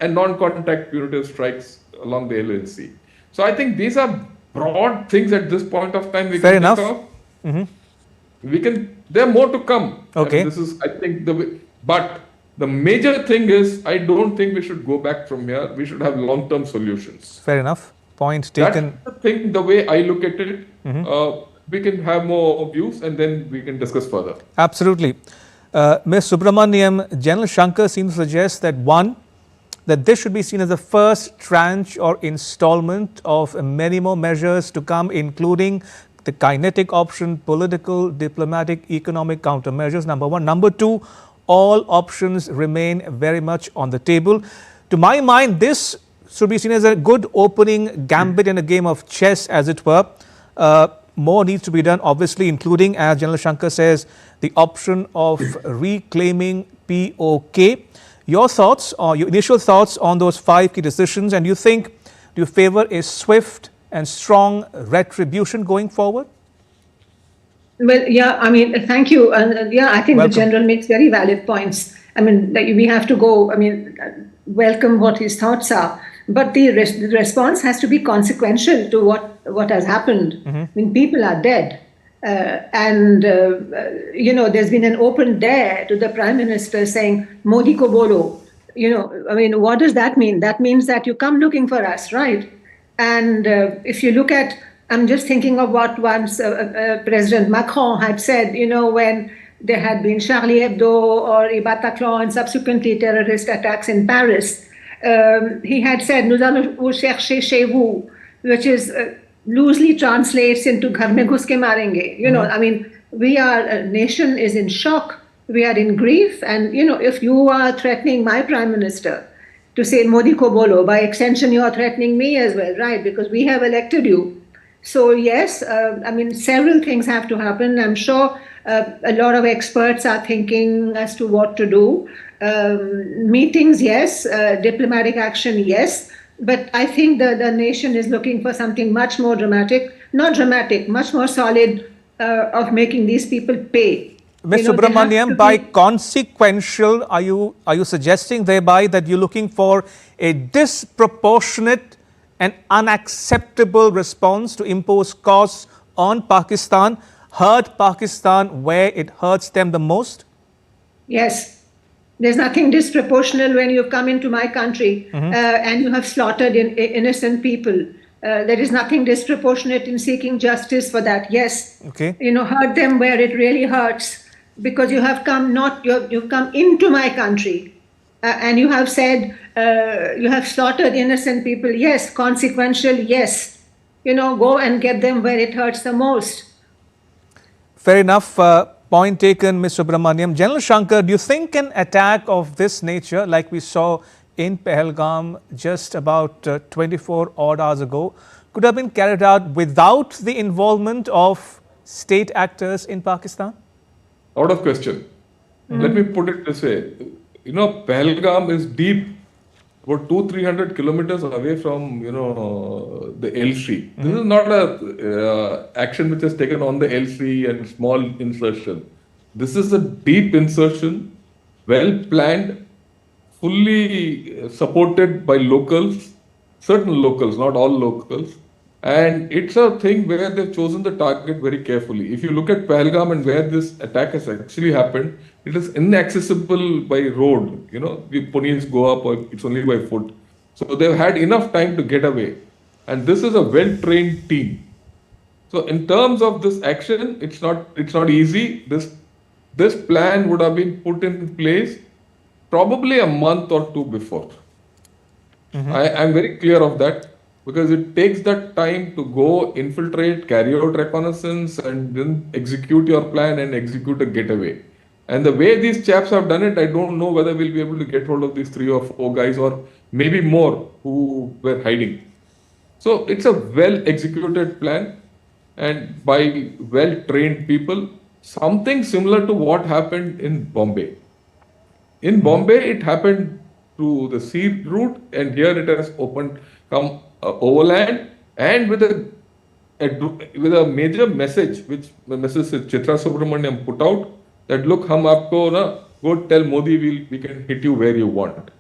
and non-contact punitive strikes along the LLC. So I think these are broad things at this point of time. We Fair can enough. Think of. There are more to come. Okay. And this is, I think, the way. But the major thing is, I don't think we should go back from here. We should have long-term solutions. Fair enough. Point taken. That's the thing, the way I look at it. We can have more views and then we can discuss further. Absolutely. Ms. Subramaniam, General Shankar seems to suggest that that this should be seen as the first tranche or installment of many more measures to come, including the kinetic option, political, diplomatic, economic countermeasures, number 1. Number 2, all options remain very much on the table. To my mind, this should be seen as a good opening gambit in a game of chess, as it were. More needs to be done, obviously, including, as General Shankar says, the option of reclaiming POK. Your thoughts, or your initial thoughts on those 5 key decisions, and do you favor a swift and strong retribution going forward? Well, yeah, thank you. And I think Welcome. The General makes very valid points. We have to go, welcome what his thoughts are. But the response has to be consequential to what has happened. People are dead. There's been an open dare to the Prime Minister saying, Modi ko bolo. What does that mean? That means that you come looking for us, right? And if you look at, I'm just thinking of what once President Macron had said, when there had been Charlie Hebdo or Bataclan and subsequently terrorist attacks in Paris. He had said, "Nous allons vous chercher chez vous," which is, loosely translates into "Ghar mein ghus ke marenge." I mean, a nation is in shock. We are in grief, and if you are threatening my prime minister to say "Modi ko bolo," by extension, you are threatening me as well, right? Because we have elected you. So yes, I mean, several things have to happen. I'm sure a lot of experts are thinking as to what to do. Meetings, yes. Diplomatic action, yes. But I think the nation is looking for something much more dramatic, not dramatic, much more solid, of making these people pay. Ms. Subramaniam, by consequential, are you suggesting thereby that you're looking for a disproportionate and unacceptable response to impose costs on Pakistan, hurt Pakistan where it hurts them the most? Yes. There's nothing disproportional when you've come into my country and you have slaughtered innocent people. There is nothing disproportionate in seeking justice for that. Yes. Okay. Hurt them where it really hurts, because you have come you've come into my country and you have said you have slaughtered innocent people. Yes. Consequential. Yes. Go and get them where it hurts the most. Fair enough. Point taken, Ms. Subramaniam. General Shankar, do you think an attack of this nature, like we saw in Pahalgam just about 24 odd hours ago, could have been carried out without the involvement of state actors in Pakistan? Out of question. Let me put it this way. Pahalgam is deep, about 200-300 kilometers away from, the LC. This is not a action which is taken on the LC and small insertion. This is a deep insertion, well planned, fully supported by locals, certain locals, not all locals. And it's a thing where they've chosen the target very carefully. If you look at Pahalgam and where this attack has actually happened, it is inaccessible by road. The police go up, or it's only by foot. So they've had enough time to get away. And this is a well-trained team. So in terms of this action, it's not easy. This plan would have been put in place probably a month or two before. I'm very clear of that, because it takes that time to go infiltrate, carry out reconnaissance, and then execute your plan and execute a getaway. And the way these chaps have done it, I don't know whether we'll be able to get hold of these 3 or 4 guys, or maybe more, who were hiding. So it's a well-executed plan and by well-trained people, something similar to what happened in Bombay. In Bombay, it happened through the sea route, and here it has come overland, and with a major message, which Mrs. Chitra Subramaniam put out, that look, hum aapko go tell Modi we can hit you where you want.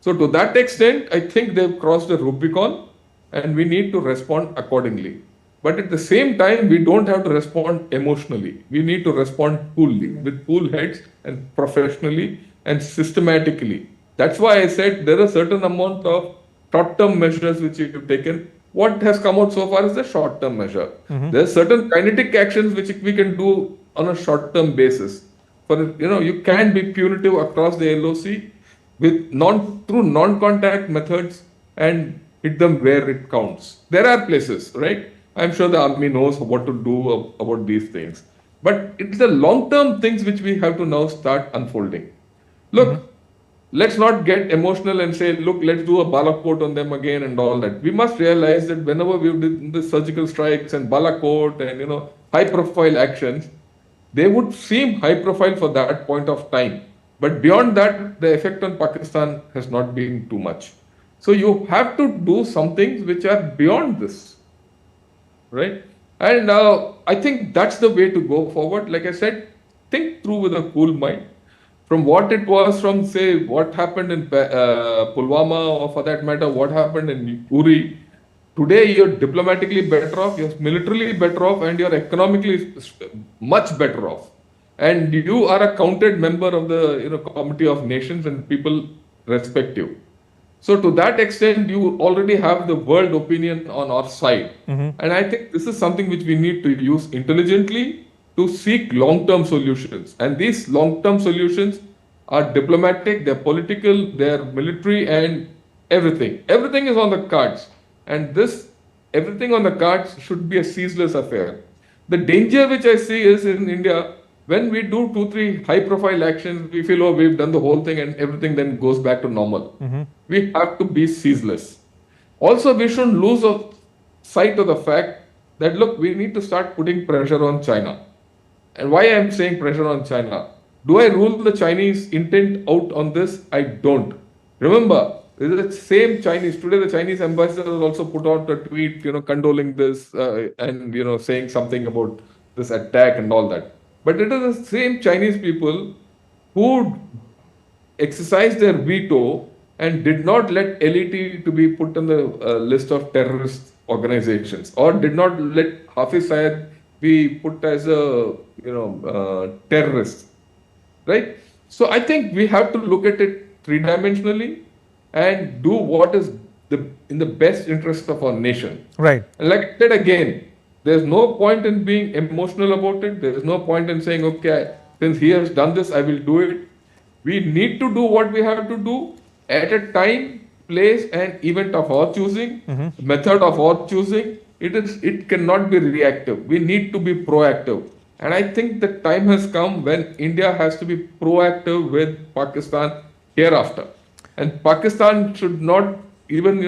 So to that extent, I think they've crossed the Rubicon, and we need to respond accordingly. But at the same time, we don't have to respond emotionally. We need to respond coolly, with cool heads, and professionally and systematically. That's why I said there are a certain amount of short-term measures which you have taken. What has come out so far is the short-term measure. There are certain kinetic actions which we can do on a short-term basis. You can be punitive across the LOC with through non-contact methods and hit them where it counts. There are places, right? I'm sure the army knows what to do about these things. But it's the long-term things which we have to now start unfolding. Look, let's not get emotional and say, look, let's do a Balakot on them again and all that. We must realize that whenever we did the surgical strikes and Balakot and, high-profile actions, they would seem high-profile for that point of time. But beyond that, the effect on Pakistan has not been too much. So you have to do some things which are beyond this, right? And I think that's the way to go forward. Like I said, think through with a cool mind. From what it was from, say, what happened in Pulwama, or for that matter, what happened in Uri, today you're diplomatically better off, you're militarily better off, and you're economically much better off. And you are a counted member of the Committee of Nations, and people respect you. So to that extent, you already have the world opinion on our side. And I think this is something which we need to use intelligently to seek long-term solutions. And these long-term solutions are diplomatic, they're political, they're military, and everything. Everything is on the cards. And this everything on the cards should be a ceaseless affair. The danger which I see is in India, when we do 2-3 high-profile actions, we feel, oh, we've done the whole thing and everything then goes back to normal. We have to be ceaseless. Also, we shouldn't lose sight of the fact that, look, we need to start putting pressure on China. And why I'm saying pressure on China? Do I rule the Chinese intent out on this? I don't. Remember, the same Chinese, today the Chinese ambassador has also put out a tweet, condoling this and, saying something about this attack and all that. But it is the same Chinese people who exercised their veto and did not let LET to be put on the list of terrorist organizations, or did not let Hafiz Syed be put as a terrorist, right? So I think we have to look at it three-dimensionally and do what is in the best interest of our nation. Right. And like I said again, there's no point in being emotional about it. There is no point in saying, okay, since he has done this, I will do it. We need to do what we have to do at a time, place, and event of our choosing, method of our choosing. It cannot be reactive. We need to be proactive. And I think the time has come when India has to be proactive with Pakistan hereafter. And Pakistan should not even,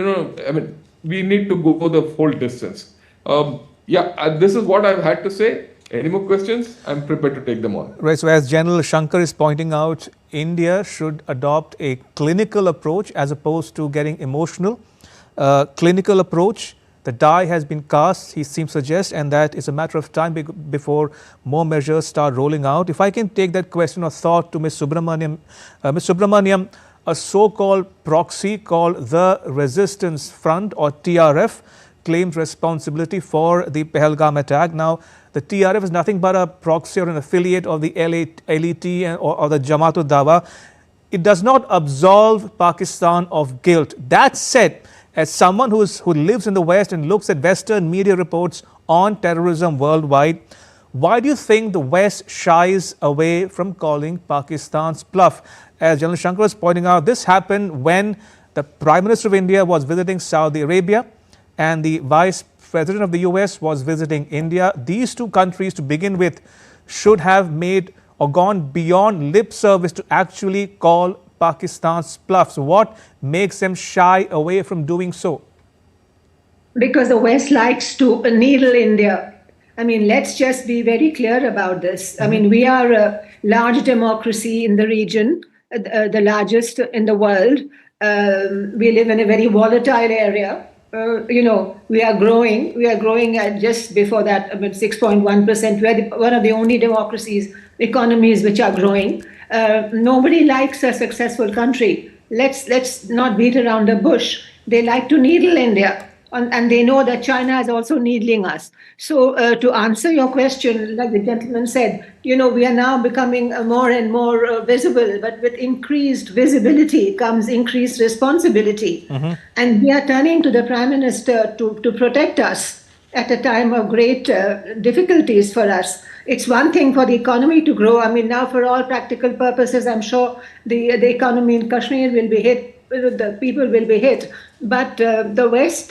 we need to go the full distance. This is what I've had to say. Any more questions? I'm prepared to take them on. Right. So as General Shankar is pointing out, India should adopt a clinical approach as opposed to getting emotional. Clinical approach. The die has been cast, he seems to suggest, and that is a matter of time before more measures start rolling out. If I can take that question of thought to Ms. Subramaniam. Ms. Subramaniam, a so-called proxy called the Resistance Front, or TRF, claims responsibility for the Pahalgam attack. Now, the TRF is nothing but a proxy or an affiliate of the LET or the Jamaat-ud-Dawa. It does not absolve Pakistan of guilt. That said, as someone who lives in the West and looks at Western media reports on terrorism worldwide, why do you think the West shies away from calling Pakistan's bluff? As General Shankar was pointing out, this happened when the Prime Minister of India was visiting Saudi Arabia and the Vice President of the US was visiting India. These two countries, to begin with, should have made or gone beyond lip service to actually call Pakistan's bluff. So what makes them shy away from doing so? Because the West likes to needle India. I mean, let's just be very clear about this. I mean, we are a large democracy in the region, the largest in the world. We live in a very volatile area. We are growing. We are growing at just before that, 6.1%. We are one of the only economies which are growing. Nobody likes a successful country. Let's not beat around the bush. They like to needle India, and they know that China is also needling us. So to answer your question, like the gentleman said, we are now becoming more and more visible, but with increased visibility comes increased responsibility. And we are turning to the Prime Minister to protect us at a time of great difficulties for us. It's one thing for the economy to grow. I mean, now for all practical purposes, I'm sure the economy in Kashmir will be hit, the people will be hit. But the West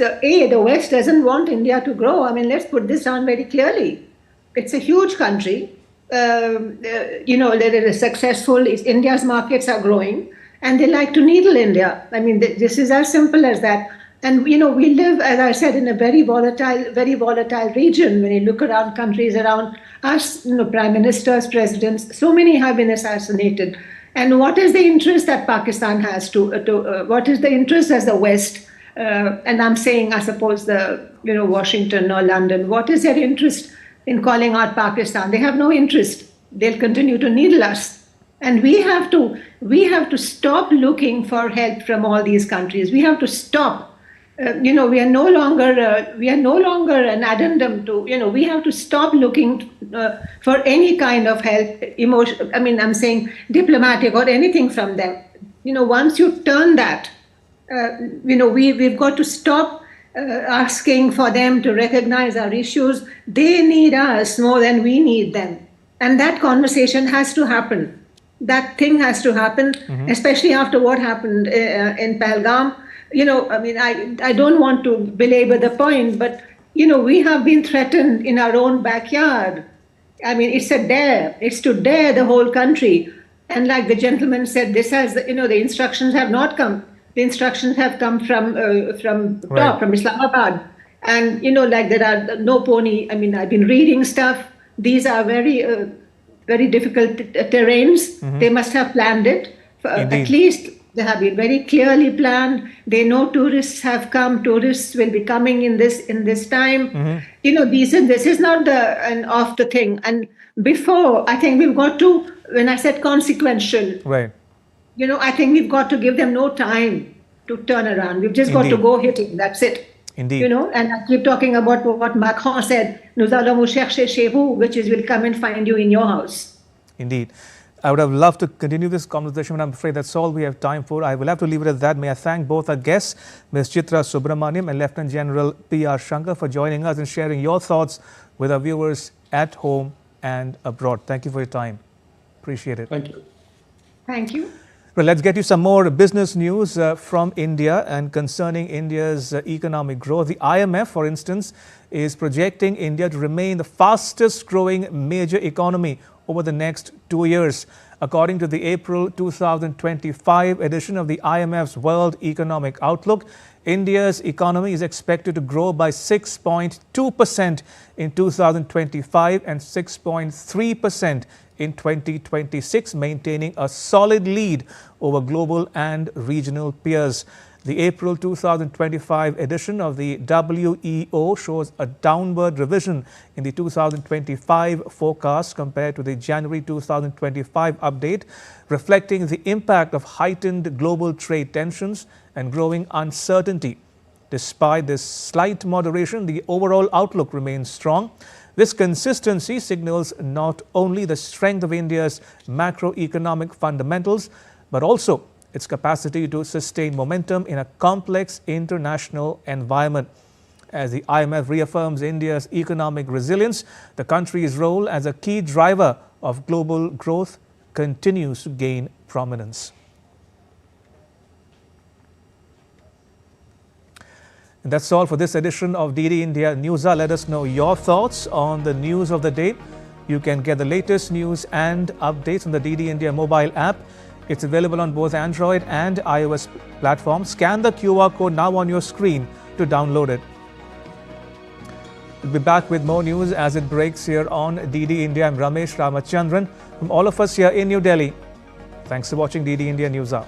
doesn't want India to grow. I mean, let's put this down very clearly. It's a huge country. That it is successful. India's markets are growing, and they like to needle India. I mean, this is as simple as that. And, we live, as I said, in a very volatile region. When you look around countries around us, prime ministers, presidents, so many have been assassinated. And what is the interest that Pakistan has what is the interest as the West? And I'm saying, I suppose, Washington or London, what is their interest in calling out Pakistan? They have no interest. They'll continue to needle us. And we have to stop looking for help from all these countries. We have to stop. We are no longer an addendum to, we have to stop looking for any kind of help, I'm saying diplomatic or anything from them. Once you turn that, we've got to stop asking for them to recognize our issues. They need us more than we need them. And that conversation has to happen. That thing has to happen, especially after what happened in Pahalgam. I don't want to belabor the point, but, we have been threatened in our own backyard. I mean, it's a dare. It's to dare the whole country. And like the gentleman said, this has, the instructions have not come. The instructions have come from top, from Islamabad. And, like there are no pony. I mean, I've been reading stuff. These are very, very difficult terrains. Mm-hmm. They must have planned it. At least they have been very clearly planned. They know tourists have come. Tourists will be coming in this time. Mm-hmm. This is not an off the thing. And before, I think we've got to, when I said consequential, right. I think we've got to give them no time to turn around. We've just got to go hitting. That's it. Indeed. And I keep talking about what Macron said, nous allons vous chercher chez vous, which is we'll come and find you in your house. Indeed. I would have loved to continue this conversation, but I'm afraid that's all we have time for. I will have to leave it at that. May I thank both our guests, Ms. Chitra Subramaniam and Lieutenant General P.R. Shankar, for joining us and sharing your thoughts with our viewers at home and abroad. Thank you for your time. Appreciate it. Thank you. Thank you. Well, let's get you some more business news from India and concerning India's economic growth. The IMF, for instance, is projecting India to remain the fastest growing major economy over the next 2 years. According to the April 2025 edition of the IMF's World Economic Outlook, India's economy is expected to grow by 6.2% in 2025 and 6.3% in 2026, maintaining a solid lead over global and regional peers. The April 2025 edition of the WEO shows a downward revision in the 2025 forecast compared to the January 2025 update, reflecting the impact of heightened global trade tensions and growing uncertainty. Despite this slight moderation, the overall outlook remains strong. This consistency signals not only the strength of India's macroeconomic fundamentals, but also its capacity to sustain momentum in a complex international environment. As the IMF reaffirms India's economic resilience, the country's role as a key driver of global growth continues to gain prominence. And that's all for this edition of DD India Newshour. Let us know your thoughts on the news of the day. You can get the latest news and updates on the DD India mobile app. It's available on both Android and iOS platforms. Scan the QR code now on your screen to download it. We'll be back with more news as it breaks here on DD India. I'm Ramesh Ramachandran. From all of us here in New Delhi, thanks for watching DD India Newshour.